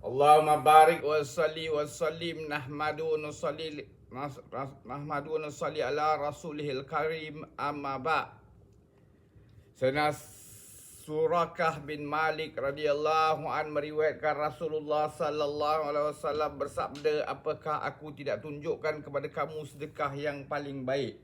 Allahumma barik wa sallim nahmadu wa nusalli ala rasulihil karim amma ba'. Sayyidina Surakah bin Malik radhiyallahu an meriwayatkan Rasulullah sallallahu alaihi wasallam bersabda, apakah aku tidak tunjukkan kepada kamu sedekah yang paling baik?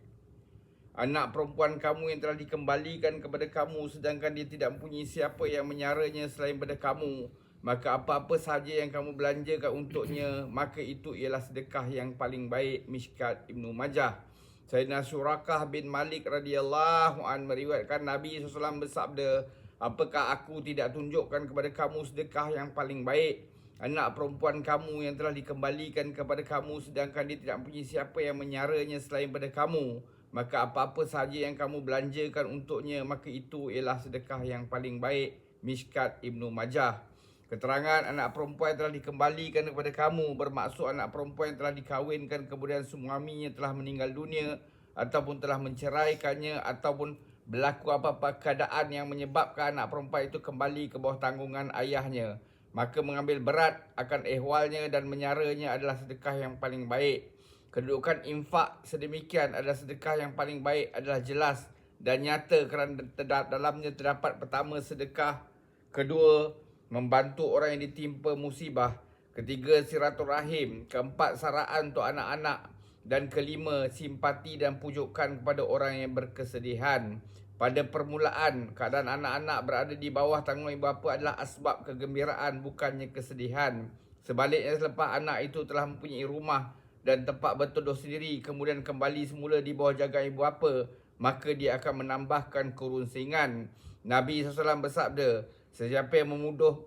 Anak perempuan kamu yang telah dikembalikan kepada kamu sedangkan dia tidak mempunyai siapa yang menyaranya selain pada kamu, maka apa-apa sahaja yang kamu belanjakan untuknya, maka itu ialah sedekah yang paling baik. Mishkat Ibnu Majah. Sayyidina Surakah bin Malik radhiyallahu an meriwayatkan Nabi SAW bersabda, apakah aku tidak tunjukkan kepada kamu sedekah yang paling baik? Anak perempuan kamu yang telah dikembalikan kepada kamu sedangkan dia tidak mempunyai siapa yang menyaranya selain pada kamu, maka apa-apa sahaja yang kamu belanjakan untuknya, maka itu ialah sedekah yang paling baik. Mishkat Ibnu Majah. Keterangan anak perempuan yang telah dikembalikan kepada kamu bermaksud anak perempuan yang telah dikahwinkan kemudian suaminya telah meninggal dunia ataupun telah menceraikannya ataupun berlaku apa-apa keadaan yang menyebabkan anak perempuan itu kembali ke bawah tanggungan ayahnya, maka mengambil berat akan ehwalnya dan menyaranya adalah sedekah yang paling baik. Kedudukan infak sedemikian adalah sedekah yang paling baik adalah jelas dan nyata kerana dalamnya terdapat pertama sedekah, kedua membantu orang yang ditimpa musibah, ketiga silaturahim, keempat saraan untuk anak-anak, dan kelima simpati dan pujukan kepada orang yang berkesedihan. Pada permulaan, keadaan anak-anak berada di bawah tanggungan ibu bapa adalah asbab kegembiraan, bukannya kesedihan. Sebaliknya, selepas anak itu telah mempunyai rumah dan tempat berteduh sendiri, kemudian kembali semula di bawah jagaan ibu bapa, maka dia akan menambahkan kerunsingan. Nabi SAW bersabda, sesiapa yang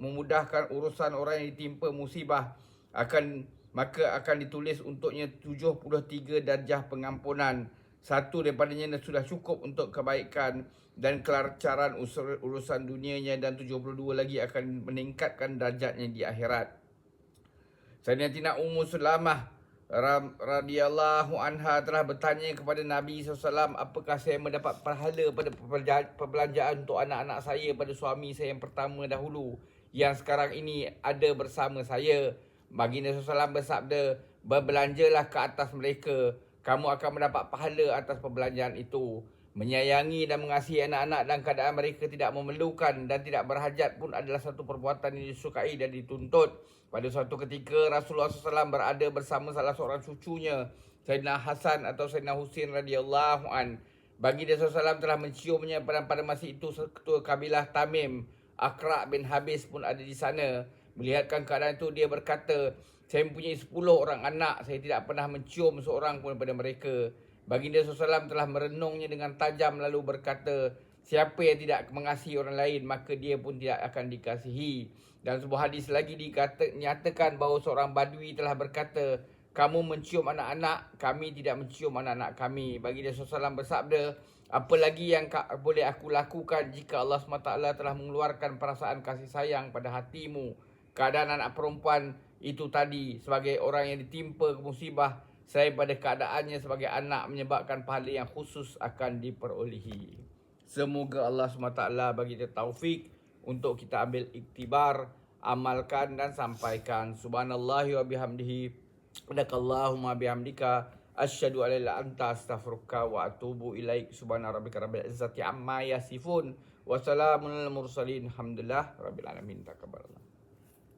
memudahkan urusan orang yang ditimpa musibah, maka akan ditulis untuknya 73 darjah pengampunan. Satu daripadanya sudah cukup untuk kebaikan dan kelancaran urusan dunianya, dan 72 lagi akan meningkatkan darjatnya di akhirat. Sayyidatina Ummu Salamah radhiyallahu anha telah bertanya kepada Nabi SAW, apakah saya mendapat pahala pada perbelanjaan untuk anak-anak saya pada suami saya yang pertama dahulu yang sekarang ini ada bersama saya? Baginda SAW bersabda, berbelanjalah ke atas mereka, kamu akan mendapat pahala atas perbelanjaan itu. Menyayangi dan mengasihi anak-anak dalam keadaan mereka tidak memerlukan dan tidak berhajat pun adalah satu perbuatan yang disukai dan dituntut. Pada suatu ketika Rasulullah SAW berada bersama salah seorang cucunya, Sayyidina Hasan atau Sayyidina Husin radhiyallahu an. Baginda SAW telah menciumnya pada masa itu ketua kabilah Tamim, Aqra' bin Habis pun ada di sana. Melihatkan keadaan itu, dia berkata, saya mempunyai 10 orang anak, saya tidak pernah mencium seorang pun daripada mereka. Baginda SAW telah merenungnya dengan tajam lalu berkata, siapa yang tidak mengasihi orang lain, maka dia pun tidak akan dikasihi. Dan sebuah hadis lagi dinyatakan bahawa seorang badui telah berkata, kamu mencium anak-anak, kami tidak mencium anak-anak kami. Baginda SAW bersabda, apa lagi yang boleh aku lakukan jika Allah SWT telah mengeluarkan perasaan kasih sayang pada hatimu? Keadaan anak perempuan itu tadi sebagai orang yang ditimpa musibah, saya pada keadaannya sebagai anak menyebabkan pahala yang khusus akan diperolehi. Semoga Allah SWT bagi kita taufik untuk kita ambil iktibar, amalkan dan sampaikan. Subhanallahi wa bihamdihi, Subhanakallahumma bihamdika, asyhadu an la ilaha illa anta, astaghfiruka wa atubu ilaik. Subhana rabbika rabbil izzati amma yasifun, wa salamun alal mursalin, alhamdulillah rabbil alamin. Taqabbalallah.